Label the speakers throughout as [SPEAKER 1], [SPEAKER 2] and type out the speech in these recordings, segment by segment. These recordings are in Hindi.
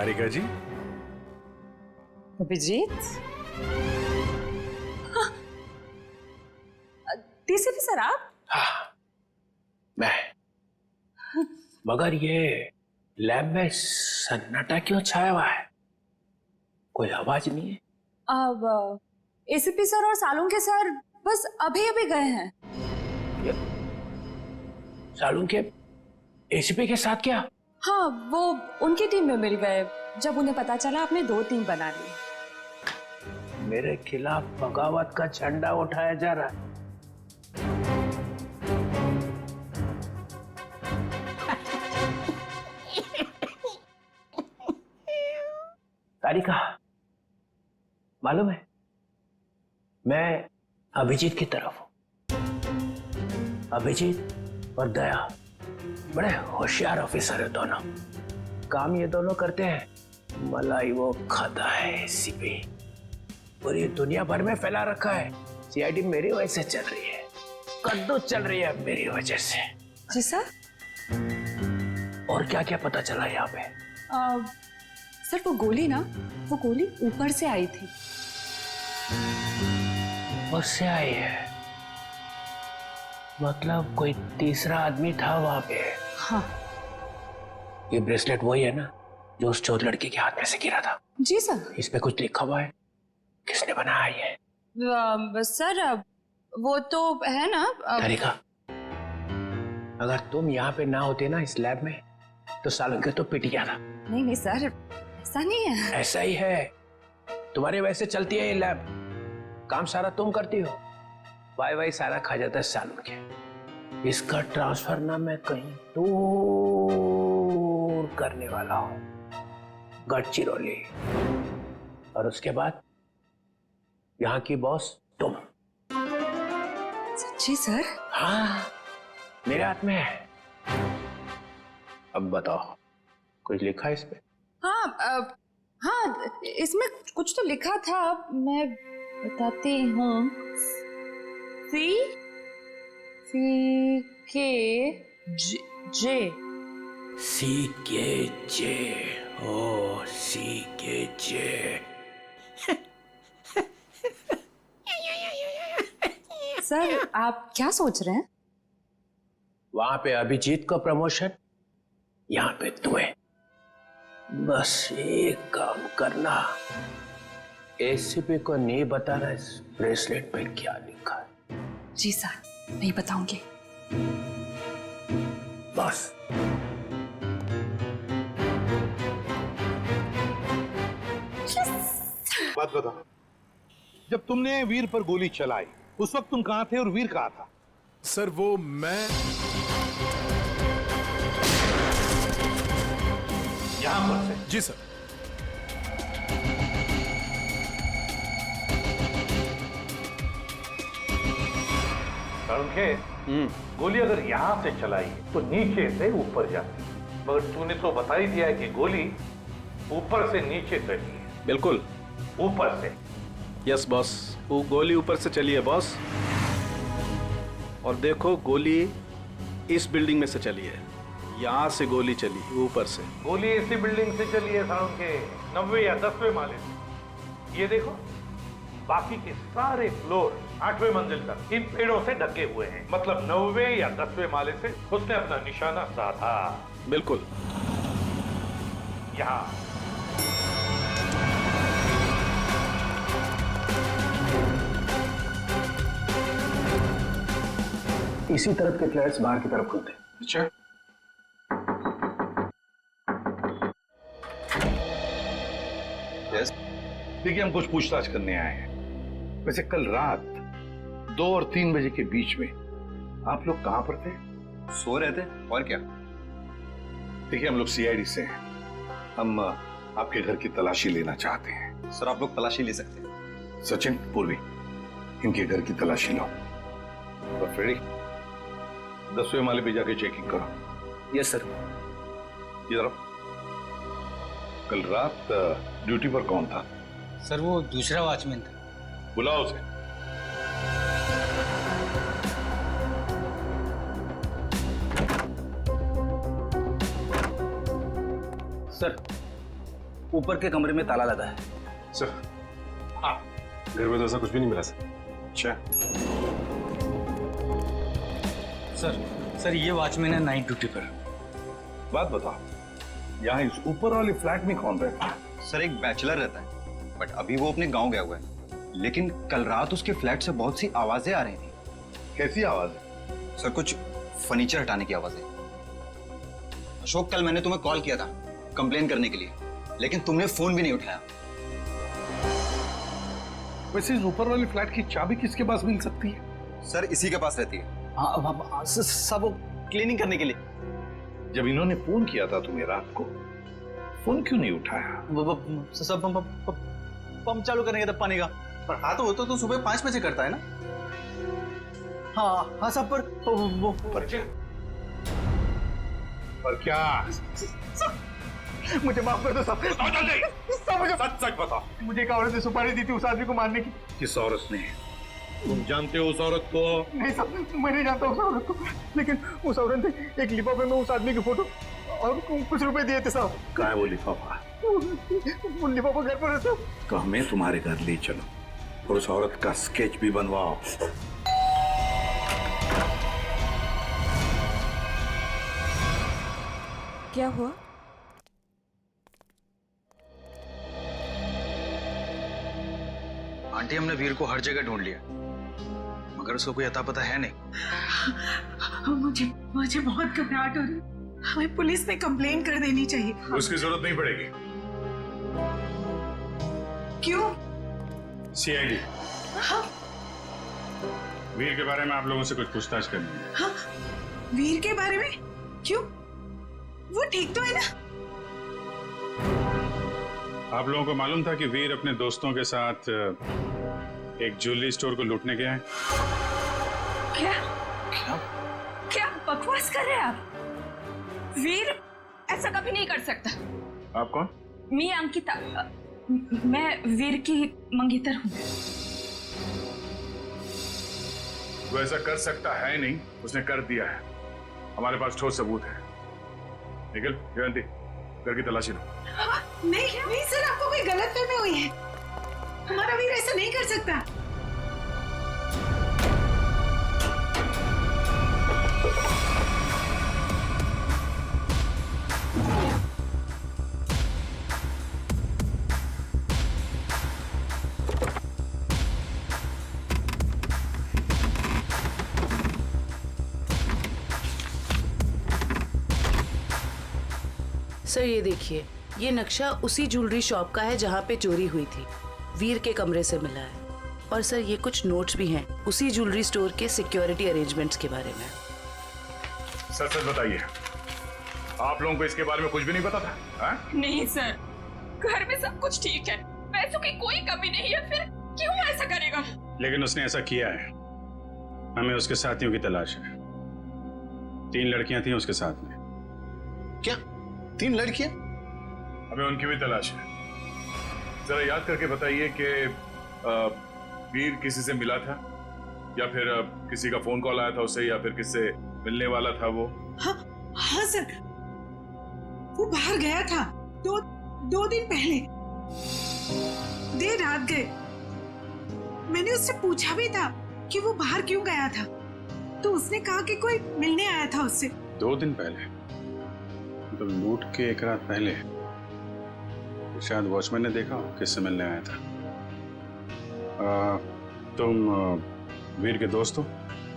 [SPEAKER 1] तारिका जी।
[SPEAKER 2] अभिजीत, डीसीपी सर आप?
[SPEAKER 3] हाँ, मैं। मगर ये लैब में सन्नाटा क्यों छाया हुआ है? कोई आवाज नहीं है।
[SPEAKER 2] अब एसीपी सर और सालुंके सर बस अभी अभी गए हैं।
[SPEAKER 3] सालुंके एसीपी के साथ क्या?
[SPEAKER 2] हाँ, वो उनकी टीम में मिल गए जब उन्हें पता चला आपने 2 टीम बना ली।
[SPEAKER 3] मेरे खिलाफ बगावत का झंडा उठाया जा रहा है। तारिका, मालूम है मैं अभिजीत की तरफ हूं। अभिजीत और दया बड़े होशियार ऑफिसर है दोनों। काम ये दोनों करते हैं, मलाई वो खाता है एसीपी। पूरी दुनिया भर में फैला रखा है। सीआईडी मेरी वजह से चल रही है, कद्दू चल रही है मेरी वजह से।
[SPEAKER 2] जी सर।
[SPEAKER 3] और क्या क्या पता चला यहाँ पे?
[SPEAKER 2] सर वो गोली ऊपर से आई थी।
[SPEAKER 3] उससे आई है? मतलब कोई तीसरा आदमी था वहां पे?
[SPEAKER 2] हाँ
[SPEAKER 3] ये ब्रेसलेट वही है ना जो उस चौथ लड़की के हाथ में से गिरा था?
[SPEAKER 2] जी सर।
[SPEAKER 3] इस पे कुछ लिखा हुआ है? किसने बनाया ये?
[SPEAKER 2] सर वो तो है ना।
[SPEAKER 3] तारिका, अगर तुम यहाँ पे ना होते ना इस लैब में तो सालुंके तो पिट गया था।
[SPEAKER 2] नहीं सर, ऐसा नहीं है।
[SPEAKER 3] ऐसा ही है। तुम्हारे वैसे चलती है ये लैब, काम सारा तुम करती हो, वाई सारा खा जाता है सालुंके। इसका ट्रांसफर ना मैं कहीं दूर करने वाला हूं, गढ़चिरौली। और उसके बाद यहाँ की बॉस तुम।
[SPEAKER 2] सच्ची सर?
[SPEAKER 3] हाँ, मेरे हाथ में है। अब बताओ, कुछ लिखा है इस पे?
[SPEAKER 2] हाँ, इसमें कुछ तो लिखा था, मैं बताती हूँ। सी के जे।
[SPEAKER 3] CKJ। ओ CKJ।
[SPEAKER 2] सर आप क्या सोच रहे हैं?
[SPEAKER 3] वहां पे अभिजीत को प्रमोशन, यहाँ पे तुम्हें। बस एक काम करना, एसीपी को नहीं बताना इस ब्रेसलेट पे क्या लिखा है।
[SPEAKER 2] जी सर, नहीं बताऊंगी।
[SPEAKER 3] बस।
[SPEAKER 4] बात बताओ, जब तुमने वीर पर गोली चलाई उस वक्त तुम कहां थे और वीर कहां था?
[SPEAKER 1] सर वो मैं
[SPEAKER 4] यहां पर से।
[SPEAKER 1] जी सर।
[SPEAKER 4] सालुंके, गोली अगर यहां से चलाई तो नीचे से ऊपर जाती, मगर तूने तो बता ही दिया है कि गोली ऊपर से नीचे चली है।
[SPEAKER 5] बिल्कुल
[SPEAKER 4] ऊपर से।
[SPEAKER 5] यस बॉस, वो गोली ऊपर से चली है बॉस। और देखो, गोली इस बिल्डिंग में से चली है, यहाँ से गोली चली ऊपर से।
[SPEAKER 4] गोली इसी बिल्डिंग से चली है सालुंके, 90 या 10वें माले से। ये देखो, बाकी के सारे फ्लोर 8वें मंजिल तक इन पेड़ों से ढके हुए हैं। मतलब 9वें या 10वें माले से उसने अपना निशाना साधा।
[SPEAKER 5] बिल्कुल।
[SPEAKER 4] यहाँ
[SPEAKER 3] इसी तरफ के फ्लैट्स बाहर की तरफ खुलते हैं।
[SPEAKER 5] अच्छा,
[SPEAKER 4] देखिए, हम कुछ पूछताछ करने आए हैं। वैसे कल रात 2 और 3 बजे के बीच में आप लोग कहां पर थे?
[SPEAKER 6] सो रहे थे, और क्या।
[SPEAKER 4] देखिए, हम लोग सीआईडी से हैं, हम आपके घर की तलाशी लेना चाहते हैं।
[SPEAKER 6] सर आप लोग तलाशी ले सकते हैं।
[SPEAKER 4] सचिन, पूर्वी, इनके घर की तलाशी लो। तो फ्रेडी, 10वें माले पे जाके चेकिंग करो।
[SPEAKER 3] Yes sir.
[SPEAKER 4] इधर कल रात ड्यूटी पर कौन था?
[SPEAKER 7] सर वो दूसरा वॉचमैन था।
[SPEAKER 4] बुलाओ उसे।
[SPEAKER 3] सर,
[SPEAKER 7] ऊपर के कमरे में ताला लगा है।
[SPEAKER 8] सर घर में तो ऐसा कुछ भी नहीं मिला सर। अच्छा
[SPEAKER 7] सर ये वॉचमैन है नाइट ड्यूटी पर।
[SPEAKER 9] बात बताओ, यहाँ इस ऊपर वाले फ्लैट में कौन रहता है?
[SPEAKER 6] सर एक बैचलर रहता है, बट अभी वो अपने गांव गया हुआ है। लेकिन कल रात उसके फ्लैट से बहुत सी आवाजें आ रही थी।
[SPEAKER 9] कैसी आवाज है?
[SPEAKER 6] सर कुछ फर्नीचर हटाने की आवाजें। अशोक, कल मैंने तुम्हें कॉल किया था कंप्लेन करने के लिए, लेकिन तुमने फोन भी नहीं उठाया।
[SPEAKER 9] वैसे इस ऊपर वाले फ्लैट की चाबी किसके पास मिल सकती है?
[SPEAKER 6] सर इसी के पास रहती है।
[SPEAKER 7] हाँ सब वो क्लीनिंग करने के लिए।
[SPEAKER 9] जब इन्होंने फोन किया था तुम्हें रात को, फोन क्यों नहीं उठाया?
[SPEAKER 7] सब पंप चालू करने का पानी का। पर हाँ तो सुबह 5 बजे करता है ना। हाँ सब पर वो
[SPEAKER 9] पर क्या?
[SPEAKER 8] मुझे माफ कर दो साहब। मुझे सच बताओ, मुझे एक औरत ने सुपारी दी थी उस आदमी को मारने की।
[SPEAKER 9] किस औरत ने?
[SPEAKER 8] तुम जानते हो उस औरत को? नहीं साहब, मैं नहीं जानता उस औरत को, लेकिन उस औरत ने एक लिफाफे में उस आदमी की फोटो और कुछ रुपए दिए थे साहब।
[SPEAKER 9] कहाँ है वो लिफाफा?
[SPEAKER 8] वो लिफाफा घर पर है साहब।
[SPEAKER 9] तो हमें तुम्हारे घर ले चलो और उस औरत का स्केच भी बनवाओ।
[SPEAKER 2] क्या हुआ?
[SPEAKER 7] आंटी, हमने वीर को हर जगह ढूंढ लिया, मगर उसको कोई अता पता है नहीं।
[SPEAKER 10] मुझे बहुत घबराहट हो रही है। हमें पुलिस में कंप्लेन कर देनी चाहिए।
[SPEAKER 8] उसकी जरूरत नहीं पड़ेगी।
[SPEAKER 10] क्यों?
[SPEAKER 8] सीआईडी वीर के बारे में आप लोगों से कुछ पूछताछ करनी है।
[SPEAKER 10] हाँ, वीर के बारे में? क्यों? वो ठीक तो है ना?
[SPEAKER 8] आप लोगों को मालूम था कि वीर अपने दोस्तों के साथ एक ज्वेलरी स्टोर को लूटने गया है?
[SPEAKER 2] क्या बकवास कर रहे हैं आप? वीर ऐसा कभी नहीं कर सकता।
[SPEAKER 8] आप कौन?
[SPEAKER 2] मैं अंकिता, मैं वीर की मंगेतर हूँ।
[SPEAKER 8] वो ऐसा कर सकता है नहीं, उसने कर दिया है। हमारे पास ठोस सबूत है। निखिल, जयंती, घर की तलाशी लो।
[SPEAKER 10] नहीं सर, आपको कोई गलतफहमी हुई है। हमारा वीर ऐसा नहीं कर सकता।
[SPEAKER 11] सर ये देखिए, ये नक्शा उसी ज्वेलरी शॉप का है जहाँ पे चोरी हुई थी। वीर के कमरे से मिला है। और सर ये कुछ नोट्स भी हैं उसी ज्वेलरी स्टोर के सिक्योरिटी अरेंजमेंट्स के बारे में।
[SPEAKER 8] सच बताइए, आप लोगों को इसके बारे में कुछ भी नहीं पता था?
[SPEAKER 2] नहीं सर, घर में सब कुछ ठीक है, पैसों की कोई कमी नहीं है, फिर क्यों ऐसा करेगा?
[SPEAKER 8] लेकिन उसने ऐसा किया है। हमें उसके साथियों की तलाश है। 3 लड़कियां थी उसके साथ में।
[SPEAKER 7] क्या 3 लड़कियां?
[SPEAKER 8] हमें उनकी भी तलाश है। जरा याद करके बताइए कि वीर किसी से मिला था, या फिर किसी का फोन कॉल आया था उसे, या फिर किससे मिलने वाला था वो?
[SPEAKER 10] हाँ सर, वो बाहर गया था 2 दिन पहले, देर रात गए। मैंने उससे पूछा भी था कि वो बाहर क्यों गया था, तो उसने कहा कि कोई मिलने आया था उससे।
[SPEAKER 8] 2 दिन पहले? तो लूट के 1 रात पहले तो शायद वॉचमैन ने देखा किससे मिलने आया था। तुम वीर के दोस्त हो?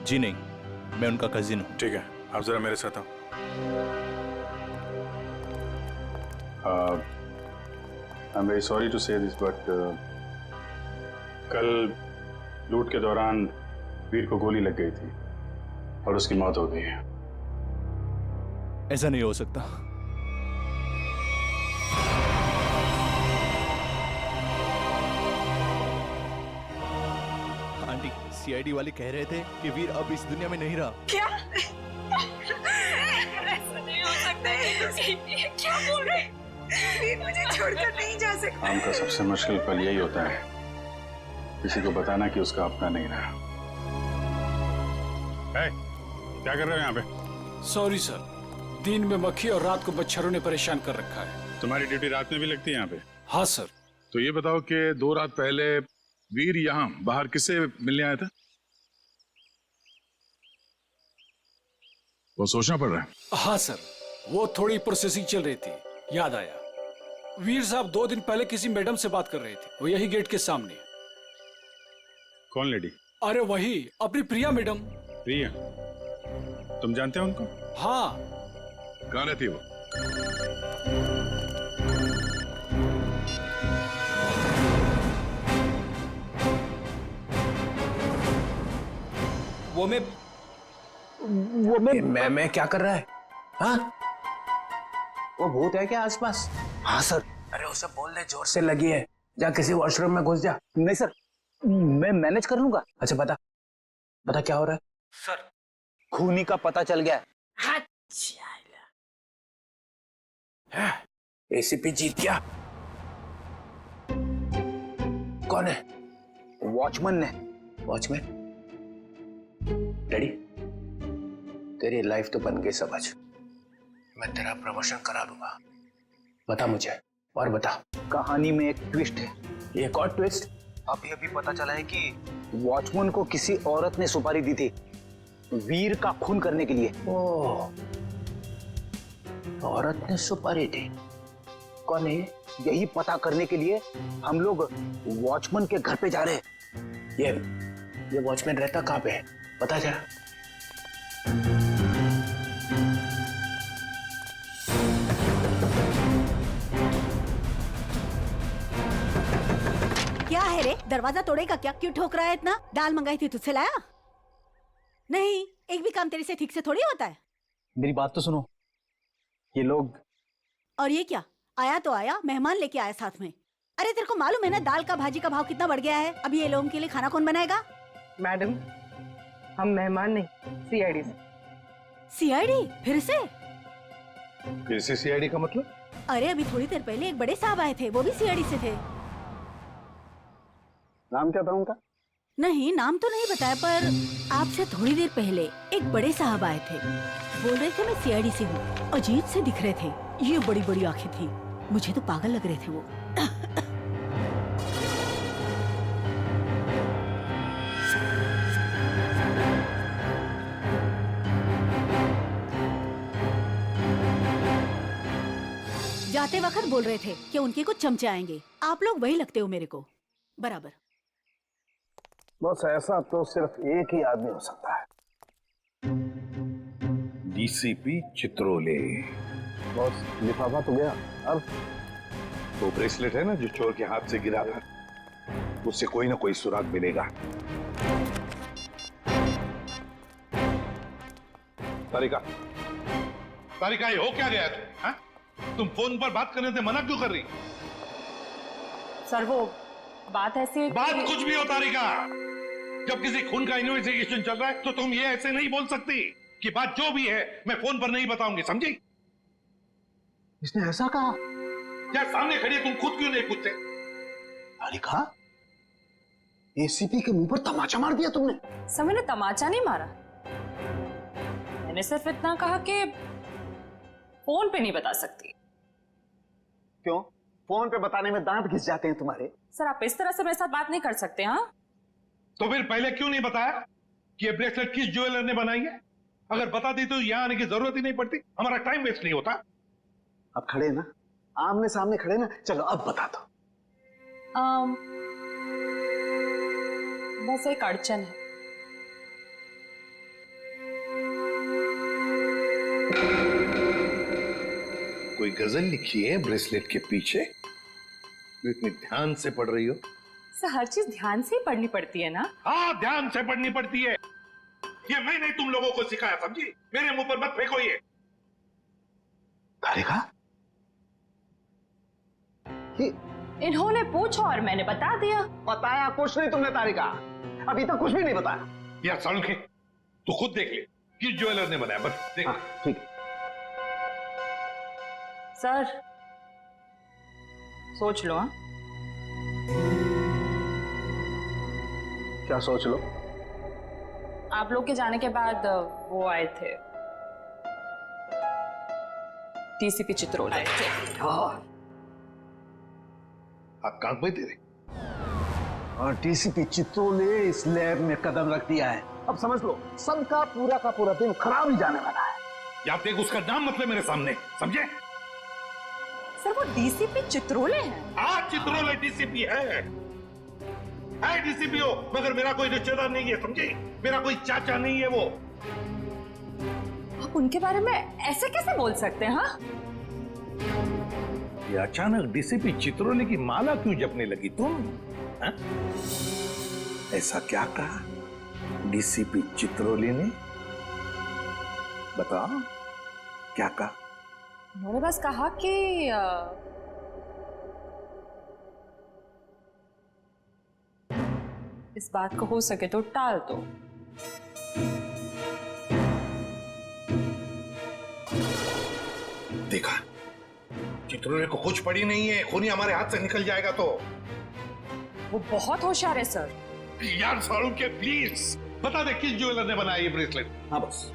[SPEAKER 12] जी नहीं, मैं उनका कजिन हूँ।
[SPEAKER 8] ठीक है, आप जरा मेरे साथ आओ। I am very sorry to say this, but कल लूट के दौरान वीर को गोली लग गई थी और उसकी मौत हो गई है।
[SPEAKER 12] ऐसा नहीं हो सकता। आंटी, सीआईडी वाले कह रहे थे कि वीर अब इस दुनिया में नहीं रहा।
[SPEAKER 10] क्या?
[SPEAKER 2] ऐसा नहीं हो सकता। ये क्या बोल रहे हैं?
[SPEAKER 10] वीर मुझे छोड़कर नहीं जा सकता।
[SPEAKER 8] काम का सबसे मुश्किल पल यही होता है, किसी को बताना कि उसका अपना नहीं रहा। क्या कर रहे हो यहाँ पे?
[SPEAKER 1] सॉरी सर, दिन में मक्खी और रात को मच्छरों ने परेशान कर रखा है।
[SPEAKER 8] तुम्हारी ड्यूटी रात में भी लगती है यहाँ पे?
[SPEAKER 1] हाँ सर।
[SPEAKER 8] तो ये बताओ कि 2 रात पहले वीर यहाँ बाहर किससे मिलने आया था? वो सोचना पड़ रहा है।
[SPEAKER 1] हाँ सर, वो थोड़ी प्रोसेसिंग चल रही थी, याद आया। वीर साहब 2 दिन पहले किसी मैडम से बात कर रहे थे, वो यही गेट के सामने।
[SPEAKER 8] कौन लेडी?
[SPEAKER 1] अरे वही, अपनी प्रिया मैडम।
[SPEAKER 8] प्रिया? तुम जानते हो उनको?
[SPEAKER 1] हाँ।
[SPEAKER 8] कहाँ रहती है वो?
[SPEAKER 3] मैं क्या कर रहा है? हाँ? वो भूत है क्या आसपास? हाँ सर। अरे उसे बोल दे जोर से लगी है, जा किसी वॉशरूम में घुस जा।
[SPEAKER 7] नहीं सर, मैं मैनेज कर लूंगा।
[SPEAKER 3] अच्छा बता क्या हो रहा है?
[SPEAKER 7] सर, खूनी का पता चल गया।
[SPEAKER 3] एसीपी जीत गया। कौन है?
[SPEAKER 7] वॉचमैन ने।
[SPEAKER 3] वॉचमैन? डैडी, तेरी लाइफ तो बन गई समझ। मैं तेरा प्रमोशन करा दूंगा। बता मुझे, और बता।
[SPEAKER 7] कहानी में एक ट्विस्ट है।
[SPEAKER 3] ये कौन ट्विस्ट?
[SPEAKER 7] अभी अभी पता चला है कि वॉचमैन को किसी औरत ने सुपारी दी थी वीर का खून करने के लिए।
[SPEAKER 3] ओह, औरत ने सुपारी दी? कौन है?
[SPEAKER 7] यही पता करने के लिए हम लोग वॉचमैन के घर पे जा रहे हैं।
[SPEAKER 3] ये वॉचमैन रहता कहाँ पे है? पता जरा।
[SPEAKER 13] क्या है रे, दरवाजा तोड़ेगा क्या? क्यों ठोक रहा है इतना? दाल मंगाई थी, तुझसे लाया नहीं? एक भी काम तेरे से ठीक से थोड़ी होता है।
[SPEAKER 7] मेरी बात तो सुनो। ये लोग।
[SPEAKER 13] और ये क्या? आया तो आया, मेहमान लेके आया साथ में। अरे तेरे को मालूम है ना दाल का भाजी का भाव कितना बढ़ गया है? अभी ये लोगों के लिए खाना कौन बनाएगा?
[SPEAKER 14] मैडम, हम मेहमान नहीं, सीआईडी से।
[SPEAKER 13] सीआईडी? फिर से
[SPEAKER 9] सीआईडी का मतलब?
[SPEAKER 13] अरे अभी थोड़ी देर पहले एक बड़े साहब आए थे, वो भी सीआईडी से थे।
[SPEAKER 9] नाम क्या था उनका?
[SPEAKER 13] नहीं, नाम तो नहीं बताया, पर आपसे थोड़ी देर पहले एक बड़े साहब आए थे। बोल रहे थे मैं सीआईडी से हूँ। अजीब से दिख रहे थे, ये बड़ी बड़ी आंखें थी, मुझे तो पागल लग रहे थे वो। जाते वक्त बोल रहे थे कि उनके कुछ चमचे आएंगे। आप लोग वही लगते हो मेरे को बराबर।
[SPEAKER 9] बस ऐसा तो सिर्फ एक ही आदमी हो सकता है, डीसीपी चित्रोले। बॉस, लिफाफा तो गया, अब वो ब्रेसलेट है ना जो चोर के हाथ से गिरा था, उससे कोई ना कोई सुराग मिलेगा।
[SPEAKER 4] तारिका, तारिका, ये हो क्या गया तुम फोन पर बात करने से मना क्यों कर रही?
[SPEAKER 14] सर वो बात ऐसी है।
[SPEAKER 4] बात कुछ भी हो तारिका, जब किसी खून का इन्वेस्टिगेशन चल रहा है तो तुम ये ऐसे नहीं बोल सकती कि बात जो भी है मैं फोन पर नहीं बताऊंगी, समझी?
[SPEAKER 7] इसने ऐसा कहा?
[SPEAKER 4] क्या सामने खड़ी है, तुम खुद क्यों नहीं पूछते?
[SPEAKER 7] तारिका, एसीपी के मुंह पर तमाचा मार दिया तुमने।
[SPEAKER 14] सर मैंने तमाचा नहीं मारा, मैंने सिर्फ इतना कहा कि फोन पे नहीं बता सकती।
[SPEAKER 7] क्यों? फोन पे बताने में दांत घिस जाते हैं तुम्हारे।
[SPEAKER 14] सर आप इस तरह से मेरे साथ बात नहीं कर सकते। हाँ,
[SPEAKER 4] तो फिर पहले क्यों नहीं बताया कि ये ब्रेसलेट किस ज्वेलर ने बनाई है? अगर बता दी तो यहां आने की जरूरत ही नहीं पड़ती, हमारा टाइम वेस्ट नहीं होता।
[SPEAKER 7] अब खड़े ना, आमने सामने खड़े ना, चलो अब बता दो।
[SPEAKER 14] बस एक अड़चन है।
[SPEAKER 9] कोई गजल लिखी है ब्रेसलेट के पीछे? इतनी ध्यान से पढ़ रही हो?
[SPEAKER 14] सर हर चीज ध्यान से ही पढ़नी पड़ती है ना?
[SPEAKER 4] हाँ, ध्यान से पढ़नी पड़ती है। ये मैंने तुम लोगों को सिखाया, समझी? मेरे मुंह पर मत फेंको ये।
[SPEAKER 7] तारिका,
[SPEAKER 14] इन्होंने पूछा और मैंने बता दिया।
[SPEAKER 7] बताया कुछ नहीं तुमने तारिका, अभी तक कुछ भी नहीं बताया।
[SPEAKER 4] यार सड़के, तू खुद देख ले किस ज्वेलर ने बनाया, बस देख।
[SPEAKER 7] ठीक है
[SPEAKER 14] सर, सोच लो। हाँ,
[SPEAKER 7] क्या सोच लो?
[SPEAKER 14] आप लोग के जाने के बाद वो आए थे।
[SPEAKER 2] डीसीपी चित्रोले।
[SPEAKER 9] आप काम पे तेरे
[SPEAKER 7] और डीसीपी चित्रोले इस लैब में कदम रख दिया है। अब समझ लो सबका पूरा का पूरा दिन खराब ही जाने वाला है।
[SPEAKER 9] या आप देख उसका नाम मतलब मेरे सामने, समझे?
[SPEAKER 2] सर वो डीसीपी चित्रोले हैं।
[SPEAKER 9] हाँ, चित्रोले डीसीपी है डीसीपी हो, मगर मेरा कोई रिश्तेदार नहीं है, समझे? मेरा कोई चाचा नहीं है वो।
[SPEAKER 2] आप उनके बारे में ऐसे कैसे बोल सकते हैं? हाँ,
[SPEAKER 9] ये अचानक डीसीपी चित्रोले की माला क्यों जपने लगी तुम? हा? ऐसा क्या कहा डीसीपी चित्रोले ने? बताओ क्या कहा?
[SPEAKER 2] उन्होंने बस कहा कि इस बात को हो सके तो टाल दो।
[SPEAKER 9] देखा, चित्रोले को कुछ पड़ी नहीं है, खूनी हमारे हाथ से निकल जाएगा तो।
[SPEAKER 2] वो बहुत होशियार है सर।
[SPEAKER 9] यार सारू के प्लीज बता दे किस ज्वेलर ने बनाया ये ब्रेसलेट? हाँ बस।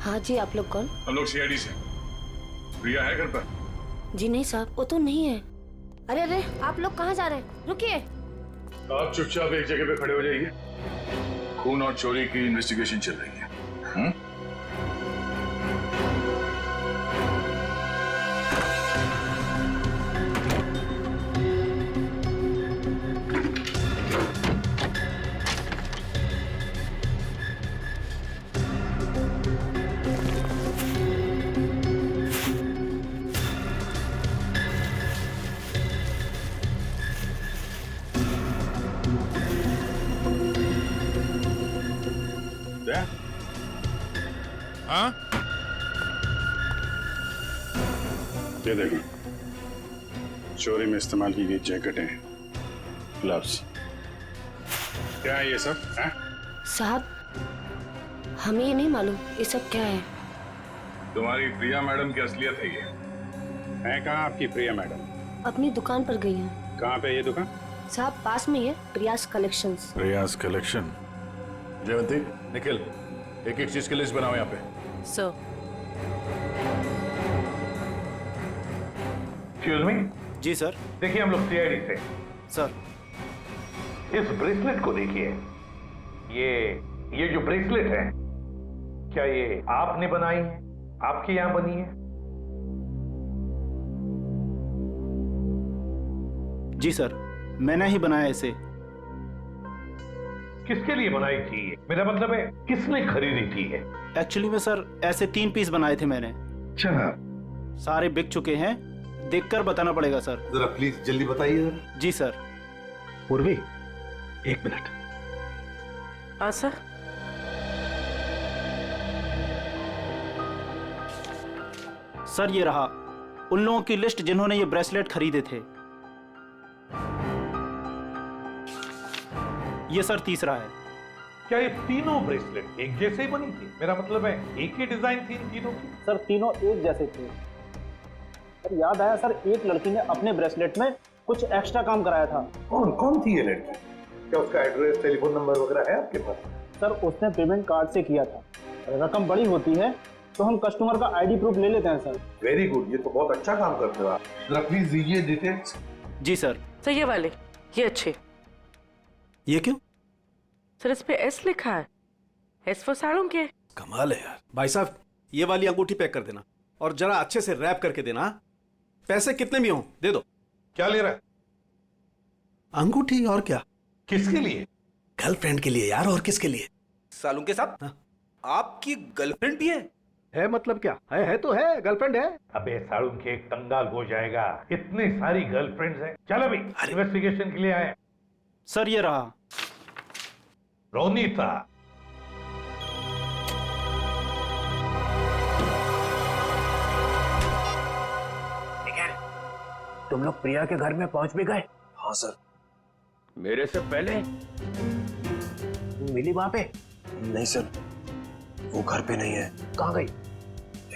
[SPEAKER 15] हाँ जी, आप लोग कौन?
[SPEAKER 8] हम लोग सीआईडी से। प्रिया है घर पर?
[SPEAKER 15] जी नहीं साहब, वो तो नहीं है। अरे अरे, आप लोग कहाँ जा रहे हैं? रुकिए।
[SPEAKER 8] आप चुपचाप एक जगह पे खड़े हो जाइए। खून और चोरी की इन्वेस्टिगेशन चल रही है। हाँ? ये देखो, चोरी में इस्तेमाल की गई जैकेटें, ग्लव्स। क्या है ये सब? है?
[SPEAKER 15] साहब, हमें ये नहीं मालूम ये सब क्या है।
[SPEAKER 8] तुम्हारी प्रिया मैडम की असलियत है ये। है कहाँ आपकी प्रिया मैडम?
[SPEAKER 15] अपनी दुकान पर गई है।
[SPEAKER 8] कहाँ पे ये दुकान?
[SPEAKER 15] साहब पास में ही है, प्रियास कलेक्शंस।
[SPEAKER 8] प्रियास कलेक्शन। जयवंती, निखिल, एक एक चीज की लिस्ट बनाओ यहाँ पे।
[SPEAKER 15] सर।
[SPEAKER 4] Excuse me.
[SPEAKER 12] जी सर।
[SPEAKER 4] देखिए हम लोग सीआईडी से।
[SPEAKER 12] सर,
[SPEAKER 4] इस ब्रेसलेट को देखिए। ये जो ब्रेसलेट है, क्या ये आपने बनाई है? आपके यहां बनी है?
[SPEAKER 5] जी सर, मैंने ही बनाया इसे।
[SPEAKER 4] किसके लिए बनाई थी? मेरा मतलब है किसने खरीदी थी?
[SPEAKER 5] एक्चुअली में सर ऐसे 3 पीस बनाए थे मैंने।
[SPEAKER 9] अच्छा,
[SPEAKER 5] सारे बिक चुके हैं, देखकर बताना पड़ेगा सर।
[SPEAKER 9] जरा प्लीज जल्दी बताइए।
[SPEAKER 5] जी सर।
[SPEAKER 9] पूर्वी, 1 मिनट।
[SPEAKER 11] हाँ सर।
[SPEAKER 5] सर ये रहा उन लोगों की लिस्ट जिन्होंने ये ब्रेसलेट खरीदे थे। ये सर तीसरा है।
[SPEAKER 4] क्या ये तीनों ब्रेसलेट एक जैसे ही बनी थी? मेरा मतलब है एक ही डिजाइन थी इन तीनों की?
[SPEAKER 5] सर तीनों एक जैसे थे। सर याद आया सर, एक लड़की ने अपने ब्रेसलेट में कुछ एक्स्ट्रा काम कराया था।
[SPEAKER 4] कौन थी ये लड़की? क्या उसका एड्रेस, टेलीफोन नंबर वगैरह है आपके पास?
[SPEAKER 5] सर उसने पेमेंट कार्ड से किया था। रकम बड़ी होती है तो हम कस्टमर का आईडी प्रूफ ले लेते हैं सर।
[SPEAKER 4] वेरी गुड, ये तो बहुत अच्छा काम करते हो आप। जरा प्लीज दीजिए डिटेल्स।
[SPEAKER 5] जी सर।
[SPEAKER 11] सर ये वाले, ये अच्छे।
[SPEAKER 5] ये क्यों?
[SPEAKER 11] सर इस पे एस लिखा है। एस फॉर साड़ों के।
[SPEAKER 5] कमाल है यार। भाई साहब, ये वाली अंगूठी पैक कर देना और जरा अच्छे से रैप करके देना। पैसे कितने भी हों दे दो।
[SPEAKER 4] क्या ले रहा है?
[SPEAKER 5] अंगूठी। और क्या?
[SPEAKER 4] किसके लिए?
[SPEAKER 5] गर्लफ्रेंड के लिए यार, और किसके लिए?
[SPEAKER 12] सालू के साहब, आपकी गर्लफ्रेंड भी है?
[SPEAKER 5] है मतलब क्या है तो है, गर्लफ्रेंड है।
[SPEAKER 4] अबे साड़ू के एक कंगाल हो जाएगा, इतनी सारी गर्लफ्रेंड्स हैं। चल अभी इन्वेस्टिगेशन के लिए आए।
[SPEAKER 5] सर ये रहा
[SPEAKER 4] रोनीता।
[SPEAKER 3] तुम लोग प्रिया के घर में पहुंच भी गए?
[SPEAKER 6] हाँ सर।
[SPEAKER 3] मेरे से पहले? मिली वहां पे?
[SPEAKER 6] नहीं सर, वो घर पे नहीं है।
[SPEAKER 3] कहाँ गई?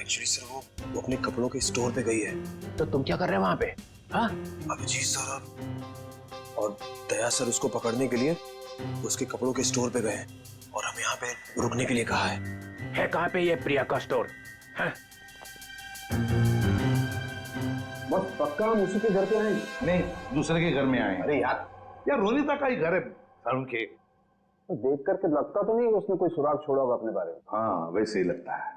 [SPEAKER 6] एक्चुअली सर वो अपने कपड़ों के स्टोर पे गई है।
[SPEAKER 3] तो तुम क्या कर रहे हो वहां पे? हाँ?
[SPEAKER 6] अभिजीत सर और दया सर उसको पकड़ने के लिए उसके कपड़ों के स्टोर पे गए और हमें यहाँ पे रुकने के लिए कहा है।
[SPEAKER 3] है कहाँ पे ये प्रिया का स्टोर? है?
[SPEAKER 9] बस पक्का हम उसी के घर पे आए? नहीं, दूसरे के घर में आए। अरे यार रोनिता का ही घर है सारुण के।
[SPEAKER 7] तो देख करके लगता तो नहीं उसने कोई सुराग छोड़ा होगा अपने बारे में।
[SPEAKER 9] हाँ वैसे ही लगता है।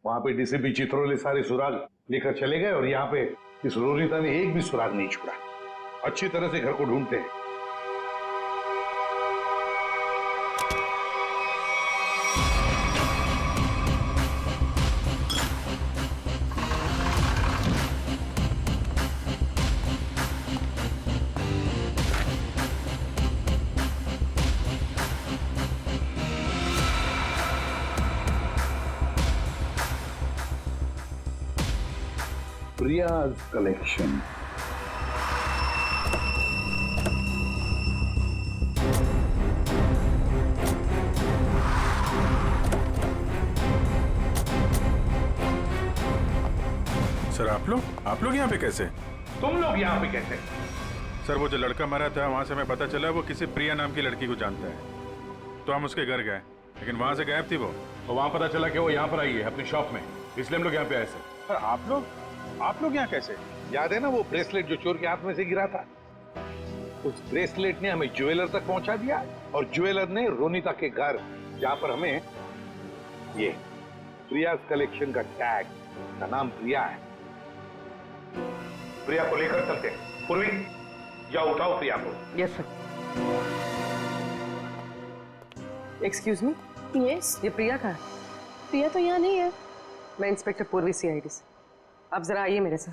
[SPEAKER 9] वहां पे डीसीपी चित्रोले सारे सुराग लेकर चले गए और यहाँ पे इस रोनिता ने एक भी सुराग नहीं छोड़ा। अच्छी तरह से घर को ढूंढते हैं। Priya's collection.
[SPEAKER 8] सर आप लोग यहाँ पे कैसे?
[SPEAKER 4] तुम लोग यहाँ पे कैसे?
[SPEAKER 8] सर वो जो लड़का मरा था वहां से हमें पता चला वो किसी प्रिया नाम की लड़की को जानता है, तो हम उसके घर गए, लेकिन वहां से गायब थी वो।
[SPEAKER 4] तो वहां पता चला कि वो यहाँ पर आई है अपनी शॉप में, इसलिए हम लोग यहाँ पे आए सर।
[SPEAKER 8] सर आप लोग यहाँ कैसे?
[SPEAKER 9] याद है ना वो ब्रेसलेट जो चोर के हाथ में से गिरा था? उस ब्रेसलेट ने हमें ज्वेलर तक पहुंचा दिया और ज्वेलर ने रोनिता के घर, जहां पर हमें ये प्रिया's कलेक्शन का टैग, का नाम प्रिया है।
[SPEAKER 4] प्रिया को लेकर चलते हैं। पूर्वी जाओ, उठाओ प्रिया को।
[SPEAKER 11] Yes sir.
[SPEAKER 16] एक्सक्यूज मी,
[SPEAKER 15] यस,
[SPEAKER 16] ये प्रिया का है?
[SPEAKER 15] प्रिया तो यहाँ नहीं है।
[SPEAKER 16] मैं इंस्पेक्टर पूर्वी सीआईडी से। आप जरा आइए मेरे साथ।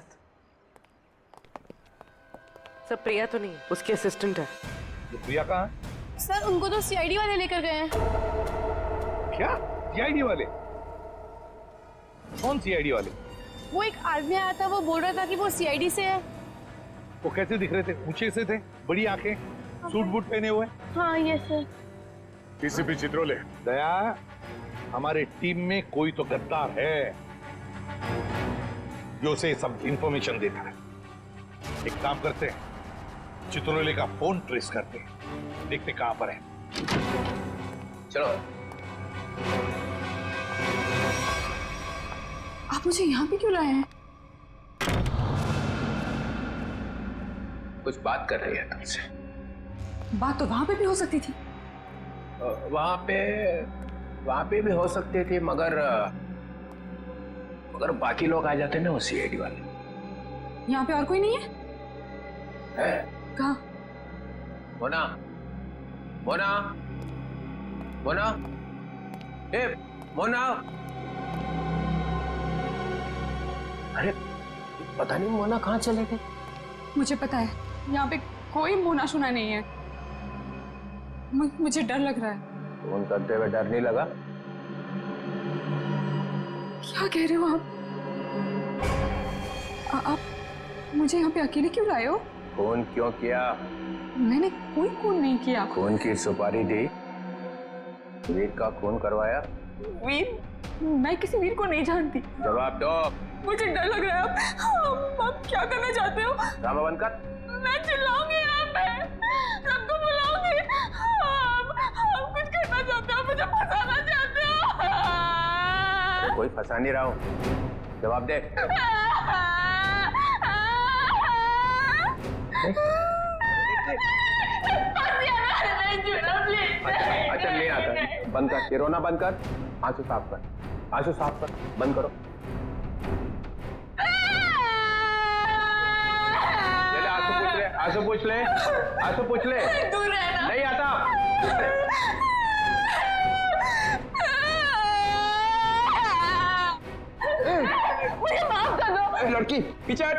[SPEAKER 16] सर प्रिया तो नहीं, उसकी असिस्टेंट है।
[SPEAKER 9] प्रिया कहाँ है?
[SPEAKER 15] सर उनको तो सीआईडी वाले लेकर गए हैं।
[SPEAKER 9] क्या सीआईडी वाले? कौन सीआईडी वाले?
[SPEAKER 15] वो एक आदमी आया था, वो बोल रहा था कि वो सीआईडी से है।
[SPEAKER 9] वो कैसे दिख रहे थे? ऊंचे से थे, बड़ी आंखें, सूट बूट पहने हुए।
[SPEAKER 15] हाँ ये सर।
[SPEAKER 8] डीसीपी चित्रोले।
[SPEAKER 9] दया, हमारे टीम में कोई तो गद्दार है जो उसे सब इंफॉर्मेशन देता है। एक काम करते हैं, चित्रोले का फोन ट्रेस करते हैं, देखते कहां पर है।
[SPEAKER 3] चलो।
[SPEAKER 2] आप मुझे यहाँ पे क्यों लाए हैं?
[SPEAKER 3] कुछ बात कर रही है तुमसे।
[SPEAKER 2] बात तो वहां पे भी हो सकती थी।
[SPEAKER 3] वहां पे भी हो सकते थे, मगर बाकी लोग आ जाते ना वो सीआईडी वाले।
[SPEAKER 2] यहाँ पे और कोई नहीं है? कहाँ?
[SPEAKER 3] मोना, मोना, मोना, ए मोना। अरे पता नहीं मोना कहाँ चले गए।
[SPEAKER 2] मुझे पता है, यहाँ पे कोई मोना शुना नहीं है। मुझे डर लग रहा है।
[SPEAKER 3] फोन करते हुए डर नहीं लगा?
[SPEAKER 2] क्या कह रहे हो आप मुझे यहाँ पे अकेले क्यों लाए हो?
[SPEAKER 3] फोन क्यों किया?
[SPEAKER 2] मैंने कोई खून नहीं किया।
[SPEAKER 3] खून की सुपारी दी, वीर का खून करवाया।
[SPEAKER 2] वीर? मैं किसी वीर को नहीं जानती।
[SPEAKER 3] जवाब दो।
[SPEAKER 2] मुझे डर लग रहा है। आप क्या करना चाहते हो?
[SPEAKER 3] ड्रामा बंद कर।
[SPEAKER 2] मैं चिल्लाऊंगी यहाँ पे, सबको बुलाऊंगी। आप कुछ करना चाहते हो, मुझे फंसाना चाहते हो?
[SPEAKER 3] कोई फंसा नहीं रहा हूँ, जवाब दे। अच्छा नहीं आता, बंद कर, ये रोना बंद कर, आंसू साफ कर, आंसू साफ कर, बंद करो। आंसू पूछ ले, आंसू पूछ ले। नहीं आता।
[SPEAKER 15] मुझे माफ कर दो।
[SPEAKER 3] लड़की पीछे हट।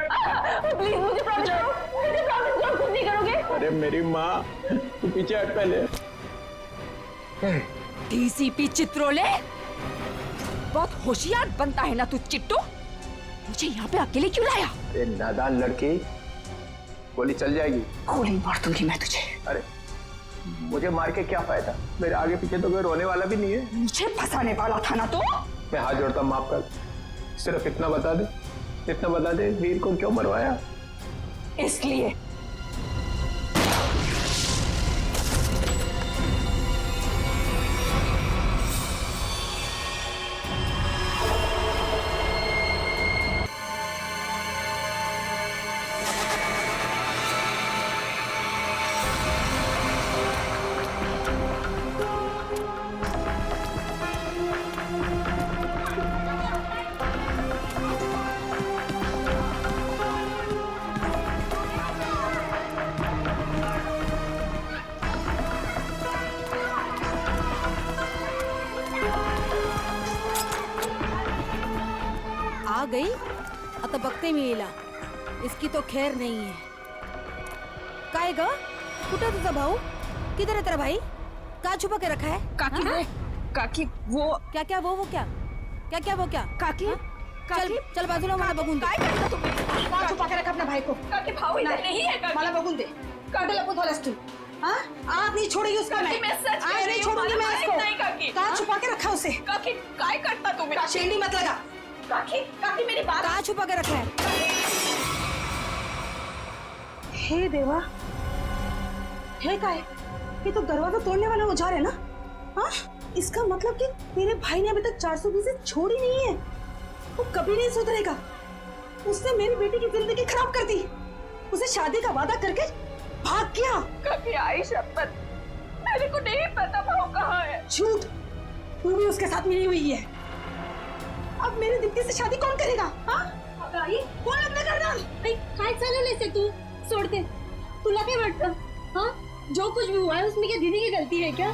[SPEAKER 15] प्लीज मुझे प्रॉमिस करो, मुझे प्रॉमिस करो कुछ नहीं करोगे।
[SPEAKER 3] अरे मेरी माँ, तू पीछे हट पहले।
[SPEAKER 17] डीसीपी चित्रोले, बहुत होशियार बनता है ना तू चिट्टू। मुझे यहाँ पे अकेले क्यों लाया?
[SPEAKER 3] अरे नादान लड़की, गोली चल जाएगी।
[SPEAKER 17] गोली मार दूंगी मैं तुझे।
[SPEAKER 3] अरे मुझे मार के क्या फायदा? मेरे आगे पीछे तो कोई रोने वाला भी नहीं है।
[SPEAKER 17] मुझे फंसाने वाला था ना तू।
[SPEAKER 3] मैं हाथ जोड़ता हूं, माफ कर। सिर्फ इतना बता दे, वीर को क्यों मरवाया?
[SPEAKER 17] इसलिए
[SPEAKER 13] आ गई आता बघते मी हिला. इसकी तो खैर नहीं है. काय ग कुठे तुझा भाऊ? किधर है तेरा भाई? कहाँ छुपा के रखा है?
[SPEAKER 17] काकी वो काकी वो
[SPEAKER 13] क्या क्या वो क्या क्या क्या वो क्या
[SPEAKER 17] काकी
[SPEAKER 13] चल चल बाजूला मला बघून दे.
[SPEAKER 17] काय करता तुम्ही?
[SPEAKER 10] कहाँ छुपा के रखा अपने भाई को?
[SPEAKER 17] काकी भाऊ इधर नहीं है काकी.
[SPEAKER 10] मला बघून दे. काटे लपूत वालास तू. हाँ आज नहीं छोड़ेगी उसका
[SPEAKER 17] काकी, मैं सच कह
[SPEAKER 10] आज
[SPEAKER 17] रही
[SPEAKER 10] नहीं
[SPEAKER 17] हूँ,
[SPEAKER 10] छोड़ूंगी मैं
[SPEAKER 17] मला
[SPEAKER 10] इसको.
[SPEAKER 17] माहित नाही, काकी.
[SPEAKER 10] कहाँ छुपा के रखा उसे?
[SPEAKER 17] काकी काय करता तुम्ही?
[SPEAKER 10] शेंडी मत लगा.
[SPEAKER 17] काकी काकी मेरी बात.
[SPEAKER 13] कहाँ छुपा के रखा है?
[SPEAKER 10] हे देवा, हे काय? ये तो दरवाजा तोड़ने वाला औजार है ना? हाँ? इसका मतलब कि मेरे भाई ने अभी तक 420 छोड़ी नहीं है. वो कभी नहीं सुधरेगा. उसने मेरी बेटी की जिंदगी खराब कर दी. उसे शादी का वादा करके भाग गया.
[SPEAKER 17] काकी आई शपथ, मेरे को नहीं पता भाऊ कहाँ है.
[SPEAKER 10] झूठ. तू भी उसके साथ मिली हुई है. अब मेरी दीप्ति से शादी कौन करेगा? हाँ? आई कौन लग्न करणार?
[SPEAKER 15] काय चालवलंयस हे तू? सोड दे. तुला काय वाटतं? हाँ जो कुछ भी हुआ है उसमें क्या दीदी की गलती है क्या?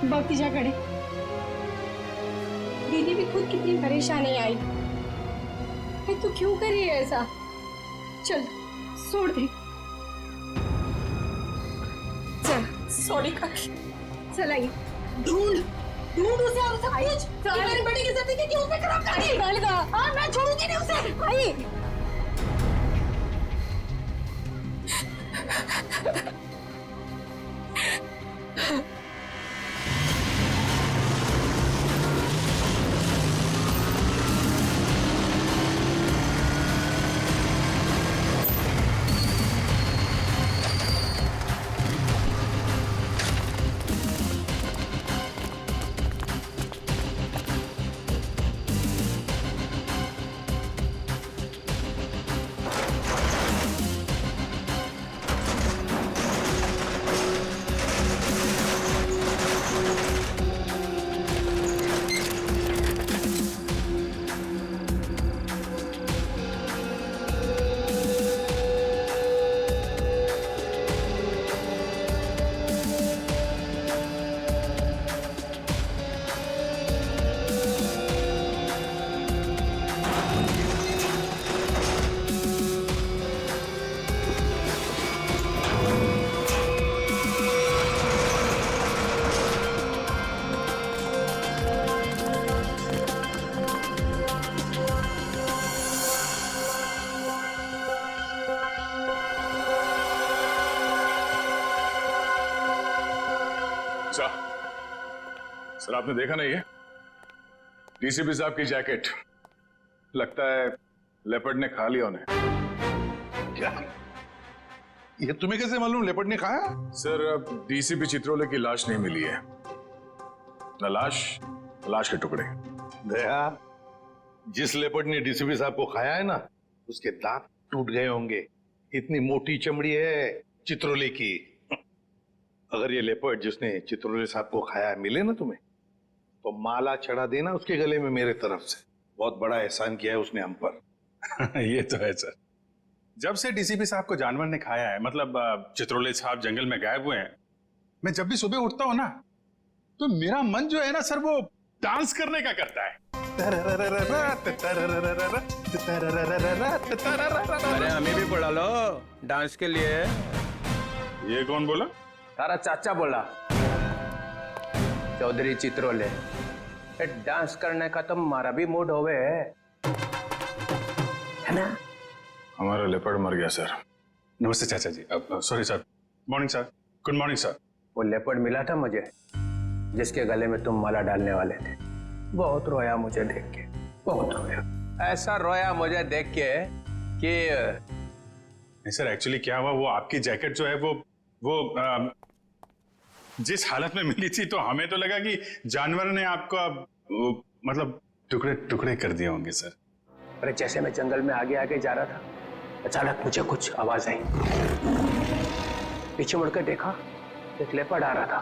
[SPEAKER 15] बघ तिच्याकडे. दीदी भी खुद कितनी परेशान है आई. तू क्यों कर रही है ऐसा? चल छोड़ दे.
[SPEAKER 17] चल सॉरी काकी.
[SPEAKER 15] चल आई.
[SPEAKER 10] ढूंढ उसे और सब कुछ. मेरी बेटी की जिंदगी क्यों उसने खराब कर दी? हाँ मैं छोड़ूंगी नहीं उसे.
[SPEAKER 15] आई
[SPEAKER 8] सर आपने देखा नहीं है डीसीपी साहब की जैकेट? लगता है लेपर्ड ने खा लिया उन्हें.
[SPEAKER 9] क्या? ये तुम्हें कैसे मालूम लेपर्ड ने खाया?
[SPEAKER 8] सर अब डीसीपी चित्रोले की लाश नहीं मिली है. न लाश के टुकड़े.
[SPEAKER 9] दया, जिस लेपर्ड ने डीसीपी साहब को खाया है ना, उसके दांत टूट गए होंगे. इतनी मोटी चमड़ी है चित्रोले की. अगर ये लेपर्ड जिसने चित्रोले साहब को खाया है मिले ना तुम्हें, तो माला चढ़ा देना उसके गले में मेरे तरफ से. बहुत बड़ा एहसान किया है उसने हम पर.
[SPEAKER 8] ये तो है सर. जब से डीसीपी साहब को जानवर ने खाया है, मतलब चित्रोले साहब जंगल में गायब हुए हैं, मैं जब भी सुबह उठता हूं ना, तो मेरा मन जो है ना सर, वो डांस करने का करता है.
[SPEAKER 18] अरे हमें भी बुला लो डांस के लिए.
[SPEAKER 8] ये कौन बोला?
[SPEAKER 3] तारा चाचा बोला, चौधरी चित्रोले. डांस करने का तो हमारा भी मूड होवे है ना?
[SPEAKER 8] हमारा लेपर्ड मर गया सर. नमस्ते चाचा जी. Sorry sir. Morning sir. Good morning sir.
[SPEAKER 3] वो लेपर्ड मिला था मुझे जिसके गले में तुम माला डालने वाले थे. बहुत रोया मुझे देख के, बहुत रोया. ऐसा रोया मुझे देख के कि
[SPEAKER 8] नहीं सर, एक्चुअली क्या हुआ, वो आपकी जैकेट जो है वो जिस हालत में मिली थी, तो हमें तो लगा कि जानवर ने आपको मतलब टुकड़े टुकड़े कर दिए होंगे सर.
[SPEAKER 3] अरे जैसे मैं जंगल में आगे आगे जा रहा था, अचानक मुझे कुछ आवाज आई. पीछे मुड़कर देखा, एक लेपर्ड आ रहा था.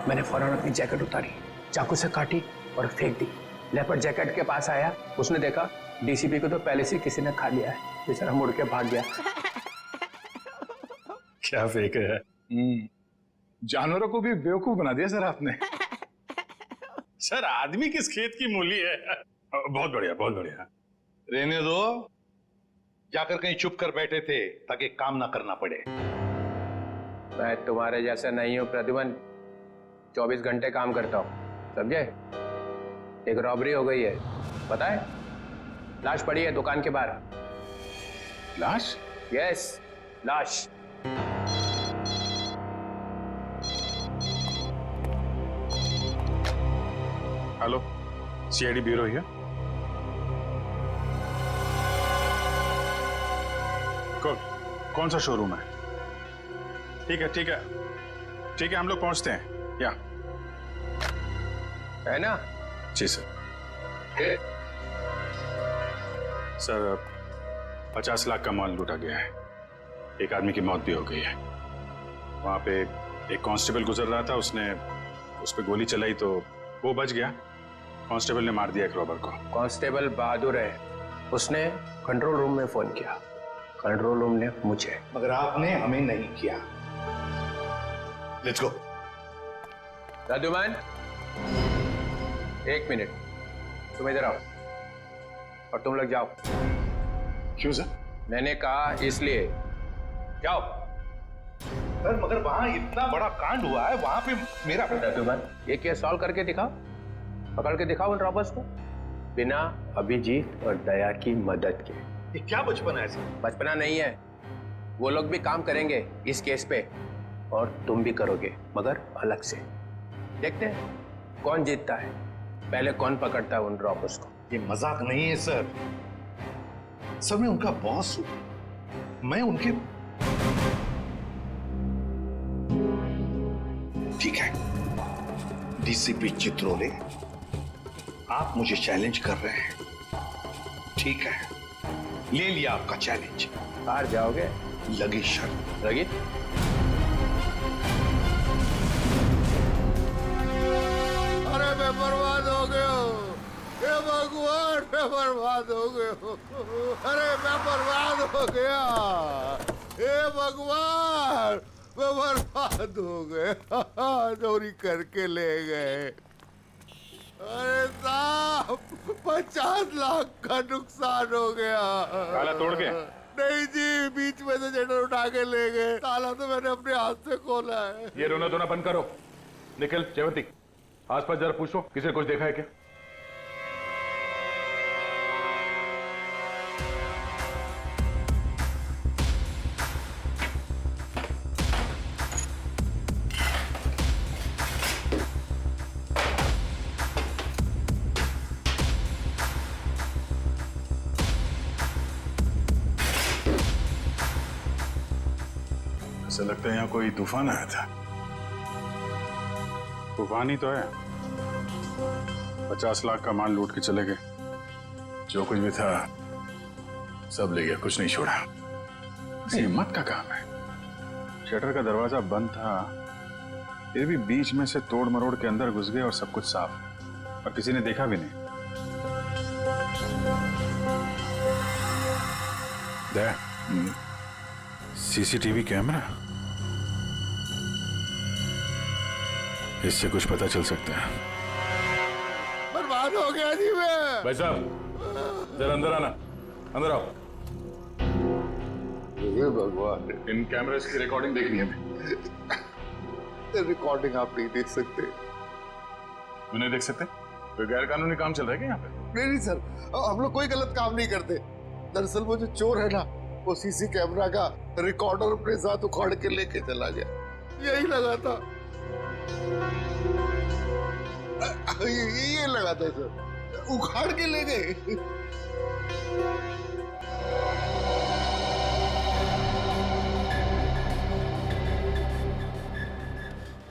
[SPEAKER 3] मैंने फौरन अपनी जैकेट उतारी, चाकू से काटी और फेंक दी. लेपर्ड जैकेट के पास आया, उसने देखा डीसीपी को तो पहले से किसी ने खा लिया है. बेचारा मुड़ के भाग गया.
[SPEAKER 8] क्या फेंक है? जानवरों को भी बेवकूफ बना दिया सर आपने. सर आदमी किस खेत की मूली है, बहुत बढ़िया, बहुत बढ़िया।
[SPEAKER 9] रहने दो, जाकर कहीं छुप कर बैठे थे ताकि काम ना करना पड़े।
[SPEAKER 18] मैं तुम्हारे जैसा नहीं हूँ प्रद्युमन, 24 घंटे काम करता हूँ, समझे? एक रॉबरी हो गई है, पता है? लाश पड़ी है दुकान के बाहर।
[SPEAKER 8] लाश?
[SPEAKER 18] यस, लाश।
[SPEAKER 8] Hello, CID bureau here. कौन सा शोरूम है? ठीक है ठीक है ठीक है, हम लोग पहुंचते हैं। या
[SPEAKER 18] है ना?
[SPEAKER 8] जी सर। सर 50 लाख का माल लूटा गया है, एक आदमी की मौत भी हो गई है। वहां पे एक कांस्टेबल गुजर रहा था, उसने उस पर गोली चलाई तो वो बच गया। कांस्टेबल ने मार दिया एक रॉबर को।
[SPEAKER 18] कांस्टेबल बहादुर है, उसने कंट्रोल रूम में फोन किया, कंट्रोल रूम ने मुझे।
[SPEAKER 9] मगर आपने हमें नहीं किया। Let's go.
[SPEAKER 18] प्रद्युमन, 1 मिनट, तुम इधर आओ और तुम लोग जाओ।
[SPEAKER 8] क्यों सर?
[SPEAKER 18] मैंने कहा इसलिए, जाओ।
[SPEAKER 9] सर मगर वहां इतना बड़ा कांड हुआ है, वहां पे मेरा
[SPEAKER 18] प्रद्युमन, ये केस सॉल्व करके दिखाओ, पकड़ के दिखाओ उन रॉबर्स को, बिना अभिजीत और दया की मदद के।
[SPEAKER 9] ये क्या बचपना है सर?
[SPEAKER 18] बचपना नहीं है, वो लोग भी काम करेंगे इस केस पे और तुम भी करोगे, मगर अलग से। देखते हैं कौन जीतता है, पहले कौन पकड़ता है उन रॉबर्स को।
[SPEAKER 9] ये मजाक नहीं है सर। सर मैं उनका बॉस हूं, मैं उनके। ठीक है डीसीपी चित्रोले, आप मुझे चैलेंज कर रहे हैं, ठीक है, ले लिया आपका चैलेंज।
[SPEAKER 18] हार जाओगे?
[SPEAKER 9] लगी शर्त।
[SPEAKER 18] लगी?
[SPEAKER 7] अरे मैं बर्बाद हो गया हूँ, हे भगवान, मैं बर्बाद हो गया हूँ। अरे मैं बर्बाद हो गया, हे भगवान, मैं बर्बाद हो गया। चोरी करके ले गए। अरे साहब 50 लाख का नुकसान हो गया।
[SPEAKER 8] ताला तोड़ के?
[SPEAKER 7] नहीं जी, बीच में से शटर उठा के ले गए। ताला तो मैंने अपने हाथ से खोला है।
[SPEAKER 8] ये रोना धोना बंद करो। निखिल, जयवंती, आसपास जरा पूछो किसी ने कुछ देखा है क्या? ऐसा लगता है यहाँ कोई तूफान आया था। तूफान ही तो है। 50 लाख का माल लूट के चले गए, जो कुछ भी था सब ले गया, कुछ नहीं छोड़ा। हिम्मत का काम है। शटर का दरवाजा बंद था, फिर भी बीच में से तोड़ मरोड़ के अंदर घुस गए और सब कुछ साफ, और किसी ने देखा भी नहीं। सीसीटीवी कैमरा, इससे कुछ पता चल सकता है।
[SPEAKER 7] बर्बाद हो गया जी मैं।
[SPEAKER 8] भाई साहब जरा अंदर आना, अंदर आओ।
[SPEAKER 7] हे भगवान,
[SPEAKER 8] इन कैमरास की रिकॉर्डिंग देखनी है हमें।
[SPEAKER 7] रिकॉर्डिंग आप नहीं देख सकते।
[SPEAKER 8] क्यों नहीं देख सकते? कोई गैर कानूनी काम चल रहा है क्या यहाँ पे?
[SPEAKER 7] नहीं सर, हम लोग कोई गलत काम नहीं करते। दरअसल वो जो चोर है ना, वो सीसी कैमरा का रिकॉर्डर अपने साथ उखाड़ के लेके चला गया। यही लगा था, ये लगा था सर, उखाड़ के ले गए।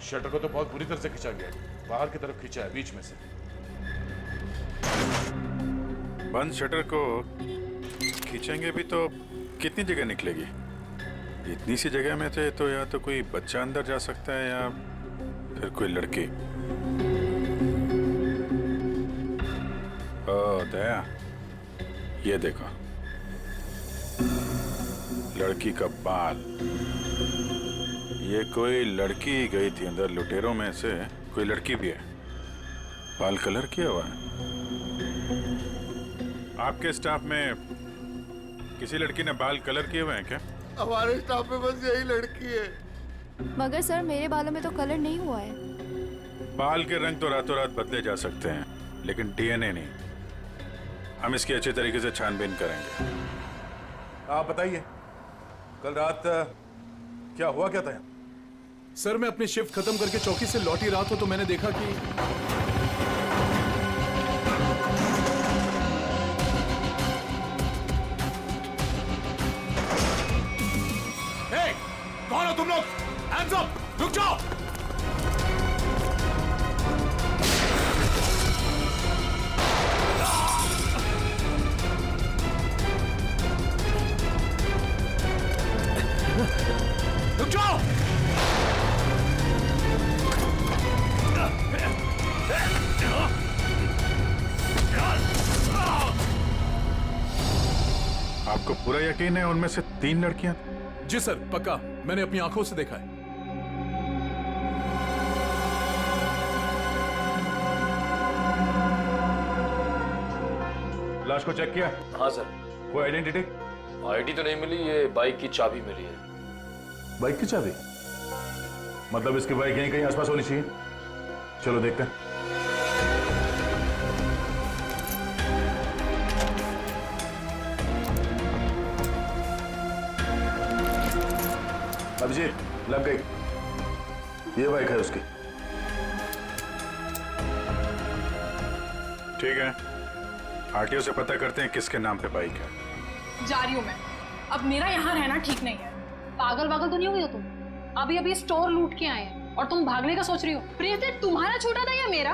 [SPEAKER 8] शटर को तो बहुत बुरी तरह से खींचा गया, बाहर की तरफ खींचा है, बीच में से। बंद शटर को खींचेंगे भी तो कितनी जगह निकलेगी? इतनी सी जगह में थे तो या तो कोई बच्चा अंदर जा सकता है या फिर कोई लड़की। ओ दया, ये देखो, लड़की का बाल। ये कोई लड़की गई थी अंदर, लुटेरों में से कोई लड़की भी है। बाल कलर किया हुआ है। आपके स्टाफ में किसी लड़की ने बाल कलर किए हुए हैं क्या?
[SPEAKER 7] हमारे स्टाफ में बस यही लड़की है।
[SPEAKER 19] मगर सर मेरे बालों में तो कलर नहीं हुआ है।
[SPEAKER 8] बाल के रंग तो रातों रात बदले जा सकते हैं, लेकिन डीएनए नहीं। हम इसकी अच्छे तरीके से छानबीन करेंगे।
[SPEAKER 20] आप बताइए, कल रात क्या हुआ क्या था?
[SPEAKER 12] सर मैं अपनी शिफ्ट खत्म करके चौकी से लौटी रहा था तो मैंने देखा कि
[SPEAKER 20] कौन हो तुम लोग? Hands up! रुक जाओ! रुक जाओ!
[SPEAKER 8] आपको पूरा यकीन है उनमें से 3 लड़कियां?
[SPEAKER 12] जी सर, पक्का, मैंने अपनी आंखों से देखा है।
[SPEAKER 20] लाश को चेक किया?
[SPEAKER 21] हाँ सर।
[SPEAKER 20] कोई आइडेंटिटी?
[SPEAKER 21] आईडी तो नहीं मिली, ये बाइक की चाबी मिली है।
[SPEAKER 20] बाइक की चाबी? मतलब इसकी बाइक यहीं कहीं आसपास होनी चाहिए। चलो देखते हैं। अभिजीत, लग गई। ये बाइक है उसकी।
[SPEAKER 8] ठीक है, आरटीओ से पता करते हैं किसके नाम पे बाइक है।
[SPEAKER 14] जा रही हूँ मैं। अब मेरा यहाँ रहना ठीक नहीं है। पागल वागल तो नहीं हुई हो तुम? अभी अभी स्टोर लूट के आए हैं और तुम भागने का सोच रही हो। ब्रेसलेट तुम्हारा छोटा था या मेरा?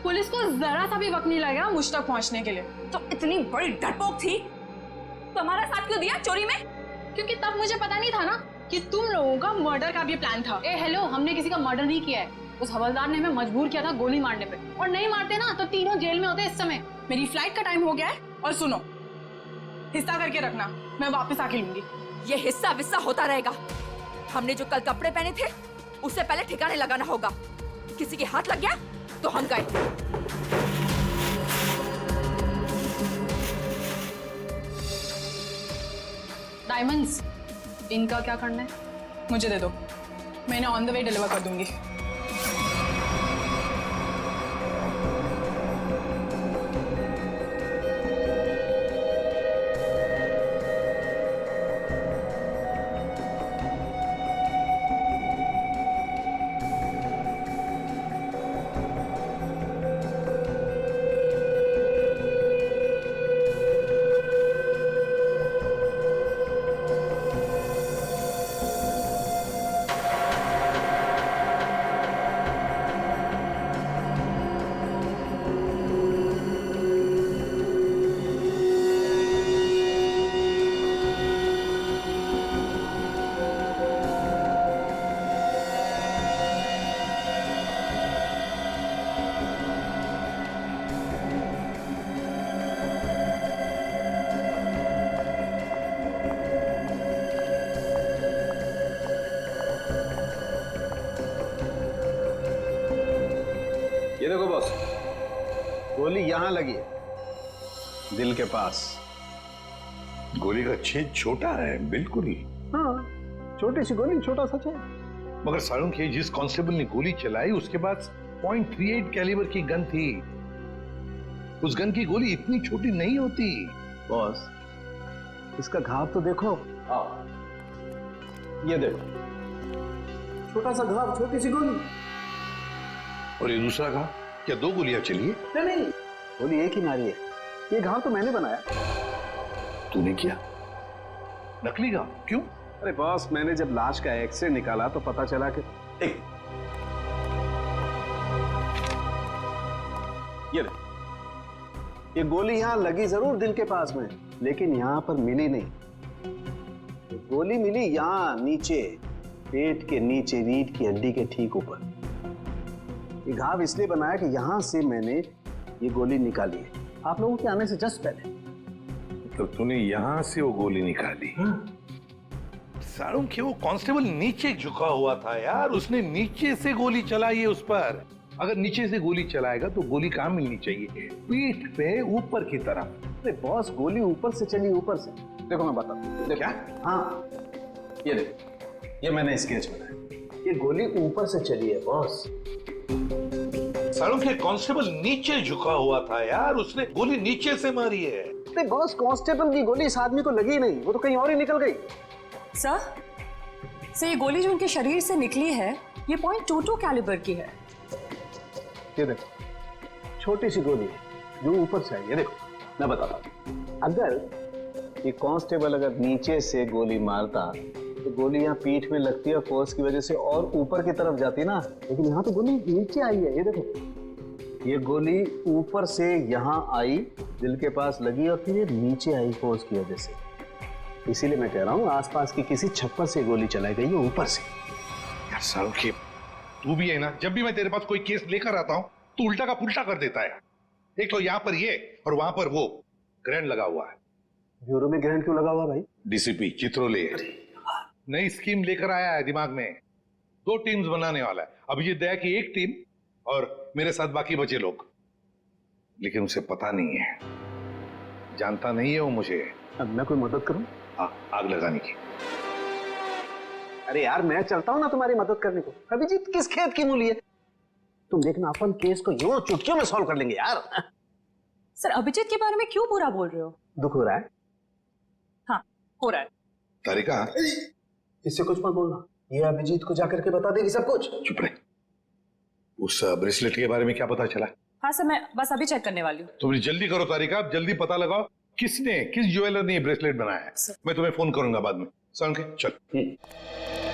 [SPEAKER 14] पुलिस को जरा सा भी वक्त नहीं लगेगा मुझ तक पहुँचने के लिए।
[SPEAKER 2] तो इतनी बड़ी डरपोक थी तो हमारा साथ क्यों दिया चोरी में?
[SPEAKER 14] क्योंकि तब मुझे पता नहीं था ना कि तुम लोगों का मर्डर का भी प्लान था। ए हेलो, हमने किसी का मर्डर नहीं किया है। उस हवलदार ने हमें मजबूर किया था गोली मारने पे, और नहीं मारते ना तो तीनों जेल में होते इस समय। मेरी फ्लाइट का टाइम हो गया है और सुनो, हिस्सा करके रखना, मैं वापस आके लूंगी।
[SPEAKER 17] ये हिस्सा विस्सा होता रहेगा। हमने जो कल कपड़े पहने थे उससे पहले ठिकाने लगाना होगा। किसी के हाथ लग गया तो हम गए।
[SPEAKER 14] डायमंड्स, इनका क्या करना है मुझे दे दो, मैंने ऑन द वे डिलीवर कर दूंगी।
[SPEAKER 5] ये देखो बॉस, गोली यहां लगी है, दिल के पास।
[SPEAKER 9] गोली का छेद छोटा है, बिल्कुल।
[SPEAKER 5] हाँ, छोटी सी गोली, छोटा सा छेद।
[SPEAKER 9] मगर सारुंख, जिस कांस्टेबल ने गोली चलाई उसके पास .38 कैलिबर की गन थी। उस गन की गोली इतनी छोटी नहीं होती।
[SPEAKER 5] बॉस, इसका घाव तो देखो। ये देखो, छोटा सा घाव, छोटी सी गोली।
[SPEAKER 9] और ये दूसरा घाव? क्या 2 गोलियां चली है?
[SPEAKER 5] नहीं, गोली एक ही मारी है। ये घाव तो मैंने बनाया।
[SPEAKER 9] तूने किया? नकली घाव? क्यों?
[SPEAKER 5] अरे बॉस, मैंने जब लाश का एक्सरे निकाला तो पता चला कि ये गोली यहां लगी जरूर दिल के पास में, लेकिन यहां पर मिली नहीं। ये गोली मिली यहां नीचे, पेट के नीचे, रीढ़ की हड्डी के ठीक ऊपर। ये घाव इसलिए बनाया कि यहां से मैंने ये गोली निकाली है, आप लोगों के आने से जस्ट पहले।
[SPEAKER 9] तो तूने यहां से वो गोली निकाली? सारुंख, वो कांस्टेबल नीचे झुका हुआ था यार, उसने नीचे से गोली चलाई है उस पर। अगर नीचे से गोली चलाएगा तो गोली कहां मिलनी चाहिए? पीठ पे ऊपर की तरफ।
[SPEAKER 5] अरे बॉस, गोली ऊपर से चली, ऊपर से। देखो मैं बताता हूँ। देखो क्या? हाँ, ये देखो, ये मैंने स्केच बनाया। ये गोली ऊपर से चली है बॉस।
[SPEAKER 9] सालों के कांस्टेबल नीचे झुका हुआ था यार, उसने गोली नीचे से मारी है।
[SPEAKER 5] अरे बॉस, कांस्टेबल की गोली इस आदमी को लगी नहीं, वो तो कहीं और ही निकल गई।
[SPEAKER 1] सर ये गोली जो उनके शरीर से निकली है ये .22 कैलिबर की है।
[SPEAKER 5] ये देखो, छोटी सी गोली जो ऊपर से आई है। देखो मैं बताता हूँ, अगर ये कांस्टेबल अगर नीचे से गोली मारता तो गोली यहाँ पीठ में लगती है, फोर्स की वजह से और ऊपर की तरफ जाती ना, लेकिन यहाँ तो गोली नीचे आई है। ये देखो, ये गोली ऊपर से यहाँ आई, दिल के पास लगी और फिर ये नीचे आई फोर्स की वजह से। इसीलिए मैं कह रहा हूँ आसपास की किसी छप्पर से गोली चलाई गई है ऊपर से।
[SPEAKER 9] यार सालों के, तू भी है ना, जब भी मैं तेरे पास कोई केस लेकर आता हूँ तू उल्टा का पुल्टा कर देता है। एक तो यहाँ पर ये और वहां पर वो ग्रैंड लगा हुआ है।
[SPEAKER 5] ब्यूरो में ग्रैंड क्यों लगा हुआ भाई?
[SPEAKER 9] डीसीपी चित्रोले नई स्कीम लेकर आया है दिमाग में, 2 टीम्स बनाने वाला है। अब ये दया की एक टीम और मेरे साथ बाकी बचे लोग, लेकिन उसे पता नहीं है, जानता नहीं है वो मुझे।
[SPEAKER 5] अब मैं कोई मदद करूं?
[SPEAKER 9] हाँ, आग लगाने की।
[SPEAKER 5] अरे यार मैं चलता हूं ना तुम्हारी मदद करने को। अभिजीत किस खेत की मूली है? तुम देखना, अपन केस को यूं चुटकियों में सॉल्व कर लेंगे यार।
[SPEAKER 1] सर अभिजीत के बारे में क्यों बुरा बोल रहे हो?
[SPEAKER 5] दुख हो रहा है?
[SPEAKER 1] हाँ हो रहा है।
[SPEAKER 9] तारिका,
[SPEAKER 5] इससे कुछ मत बोलना, ये अभिजीत को जाकर के बता देगी सब कुछ।
[SPEAKER 9] चुप रहे। उस ब्रेसलेट के बारे में क्या पता चला?
[SPEAKER 1] हाँ सर मैं बस अभी चेक करने वाली हूँ।
[SPEAKER 9] तुम जल्दी करो तारिका, जल्दी पता लगाओ किस ज्वेलर ने ये ब्रेसलेट बनाया है। मैं तुम्हें फोन करूंगा बाद में। समझ के चल।